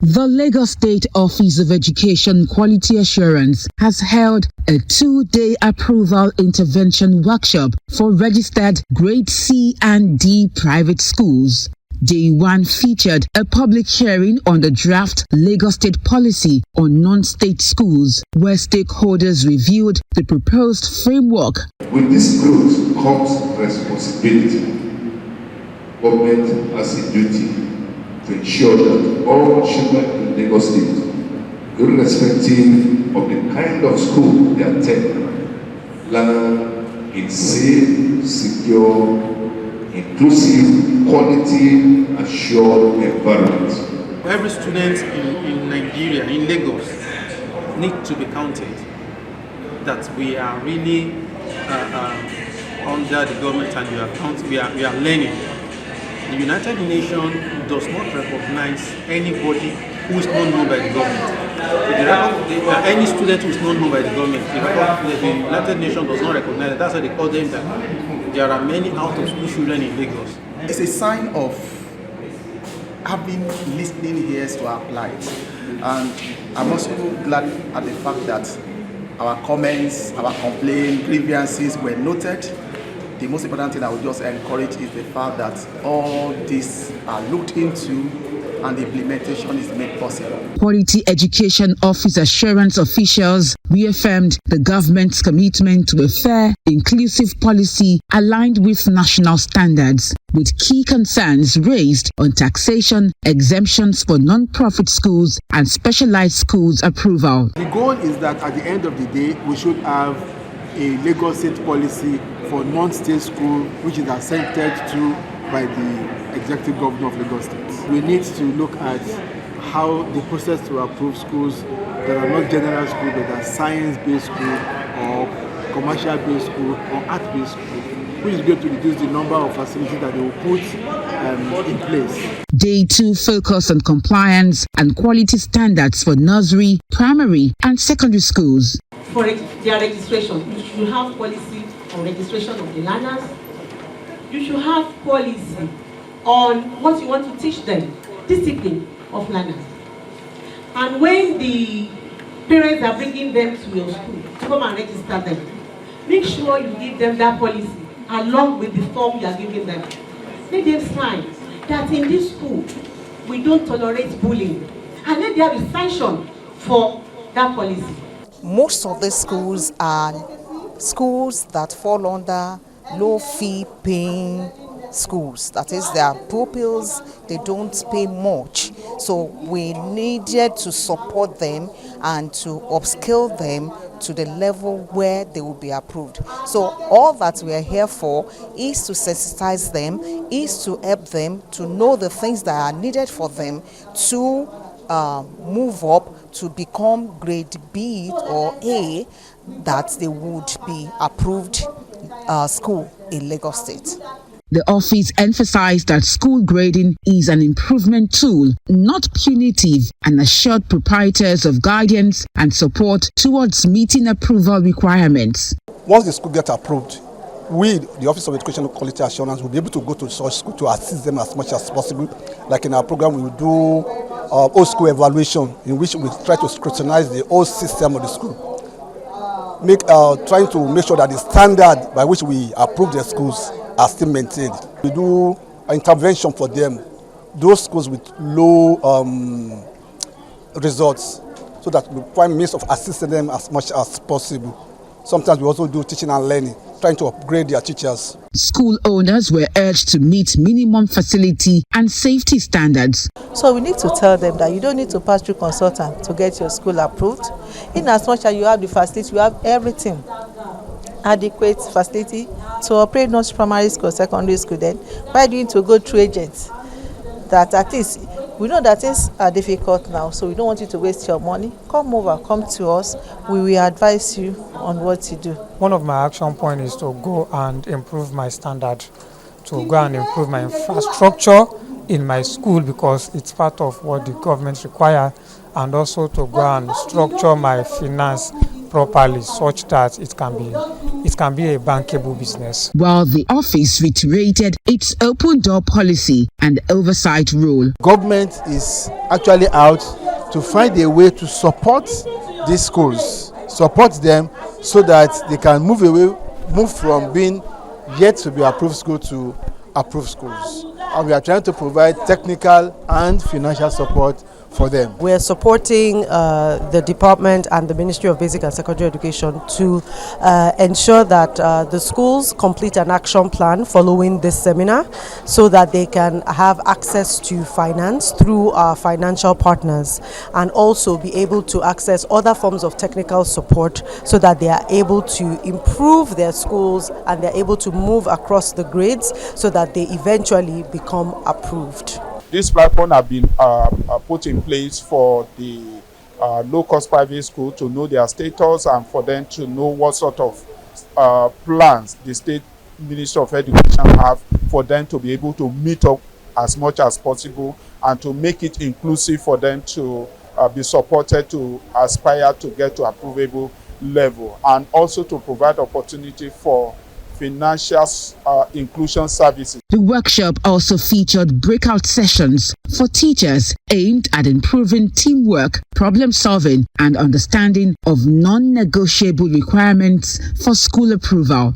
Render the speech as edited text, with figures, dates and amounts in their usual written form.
The Lagos State Office of Education Quality Assurance has held a 2-day approval intervention workshop for registered Grade C and D private schools. Day 1 featured a public hearing on the draft Lagos State policy on non-state schools, where stakeholders reviewed the proposed framework. With this growth comes responsibility. Government has a duty to ensure that all children in Lagos State, irrespective of the kind of school they attend, learn in safe, secure, inclusive, quality, assured environment. Every student in Nigeria, in Lagos, needs to be counted. That we are really under the government and we are learning. The United Nations does not recognize anybody who is not known by the government. Any student who is not known by the government, the United Nations does not recognize it. That's why they call them that there are many out-of-school children in Lagos. It's a sign of having listening ears to our plight. And I'm also glad at the fact that our comments, our complaints, grievances were noted. The most important thing I would just encourage is the fact that all these are looked into and the implementation is made possible. Quality Education Office Assurance officials reaffirmed the government's commitment to a fair, inclusive policy aligned with national standards, with key concerns raised on taxation, exemptions for non-profit schools and specialized schools approval. The goal is that at the end of the day, we should have a Lagos State policy for non-state school, which is assented to by the executive governor of Lagos State. We need to look at how the process to approve schools that are not general schools, but are science-based school or commercial-based school or art-based school, which is going to reduce the number of facilities that they will put in place. Day 2 focused on compliance and quality standards for nursery, primary and secondary schools. For their registration, you should have policy on registration of the learners. You should have policy on what you want to teach them, discipline of learners. And when the parents are bringing them to your school to come and register them, make sure you give them that policy along with the form you are giving them. Let them sign that in this school we don't tolerate bullying, and let there be sanction for that policy. Most of the schools are schools that fall under low-fee paying schools. That is, their pupils, they don't pay much. So we needed to support them and to upskill them to the level where they will be approved. So all that we are here for is to sensitize them, is to help them to know the things that are needed for them to move up to become grade B or A, that they would be approved school in Lagos State. The office emphasized that school grading is an improvement tool, not punitive, and assured proprietors of guidance and support towards meeting approval requirements. Once the school gets approved, we, the Office of Education Quality Assurance, will be able to go to such school to assist them as much as possible. Like in our program, we will do whole school evaluation, in which we try to scrutinize the whole system of the school. Trying to make sure that the standard by which we approve the schools are still maintained. We do intervention for them, those schools with low results, so that we find means of assisting them as much as possible. Sometimes we also do teaching and learning, trying to upgrade their teachers. School owners were urged to meet minimum facility and safety standards. So we need to tell them that you don't need to pass through consultant to get your school approved. In as much as you have the facility, you have everything. Adequate facility to operate not primary school, secondary school. Then why do you need to go through agents? That at least we know that things are difficult now, so we don't want you to waste your money. Come over, come to us. We will advise you on what to do. One of my action points is to go and improve my standard, to go and improve my infrastructure in my school, because it's part of what the government require, and also to go and structure my finance properly such that it can be a bankable business. While the office reiterated its open door policy and oversight role. Government is actually out to find a way to support these schools, support them so that they can move from being yet to be approved school to approved schools. And we are trying to provide technical and financial support for them. We are supporting the department and the Ministry of Basic and Secondary Education to ensure that the schools complete an action plan following this seminar so that they can have access to finance through our financial partners and also be able to access other forms of technical support so that they are able to improve their schools and they're able to move across the grades so that they eventually become approved. This platform has been put in place for the low-cost private school to know their status and for them to know what sort of plans the State Ministry of Education have for them to be able to meet up as much as possible and to make it inclusive for them to be supported to aspire to get to approvable level, and also to provide opportunity for financial inclusion services. The workshop also featured breakout sessions for teachers aimed at improving teamwork, problem solving, and understanding of non-negotiable requirements for school approval.